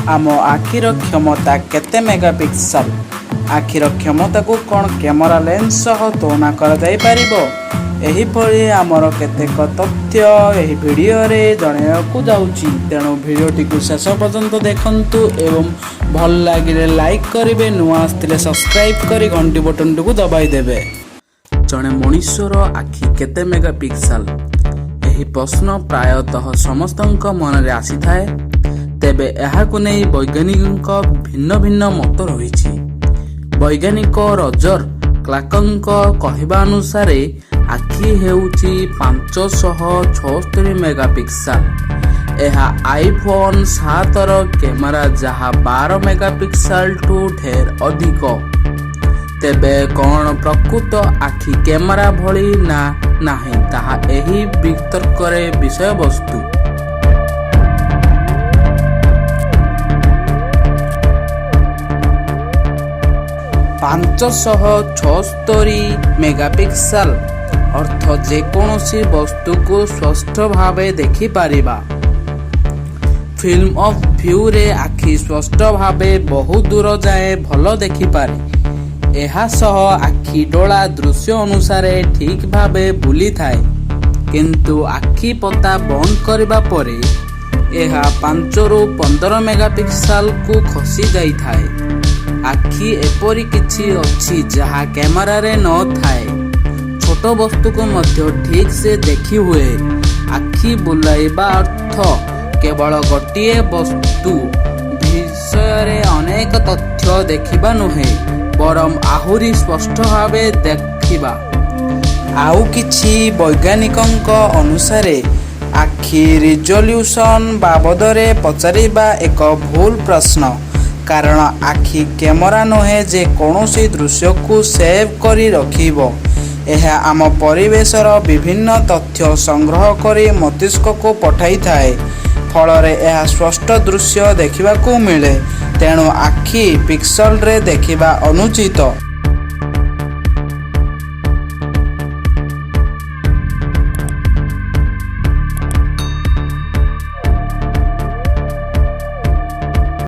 आम आखिर क्षमता केते मेगापिक्सल आखिर क्षमता को कौन कैमरा लेंस सह तुलना करी आमर केतेक तथ्य यही वीडियो रे जनवाकू जाउची। तेणु वीडियोटी को शेष पर्यंत देखंतु एवं भल लगे लाइक करेंगे, नुआ आसते सब्सक्राइब करी घंटी बटन को दबाई देबे। जड़े मनुष्यर आखि केते मेगापिक्सल यही प्रश्न प्रायतः समस्त मन में आसी थाए। तेबे एहाकु नहीं वैज्ञानिक भिन्न भिन्न मत रही। वैज्ञानिक रजर क्लार्कଙ୍କ कहवा अनुसार आखि हेउची 576 मेगापिक्सल। यह आईफोन 7 कैमेरा जहाँ 12 मेगापिक्सल ठू ढेर अधिक। तेबे कौन प्रकृत आखि कैमेरा भली ना नहीं ताहा एही वितर्करे विषय वस्तु। 576 मेगापिक्सल अर्थ जेकोसी वस्तु को स्पष्ट भाव देखि पारिबा। फिल्म ऑफ व्यू रे आखि स्पष्ट भाव बहुत दूर जाए भल देखि पारे। एहा सह आखि डोला दृश्य अनुसार ठीक भावे बुली थाए, किंतु आखि पता बंद करबा परे एहा 5 ରୁ 15 मेगापिक्सल को खसी जाई थाए। आखि एपरी किछि अछि जहा कैमरा रे न थाए। छोट वस्तु को मध्य ठीक से देखि हुए। आखि बुलाइबा अर्थ केवल गोटिए वस्तु विषय अनेक तथ्य देखिबा नुहे, बरम आहुरी स्पष्ट भावे देखिबा। आउ किछि वैज्ञानिकଙ୍କ अनुसारे आखि रिजोल्यूशन बाबदरे पचारिबा एक भूल प्रश्न, कारण आखि कैमरा नुहे जे कौनसी दृश्य को सेव करी रखिबो। यह आम परिवेशर विभिन्न तथ्य संग्रह करी मस्तिष्क को पठाई थाए, फलरे यह स्पष्ट दृश्य देखिबा को मिले। तेणु आखि पिक्सल रे देखिबा अनुचित।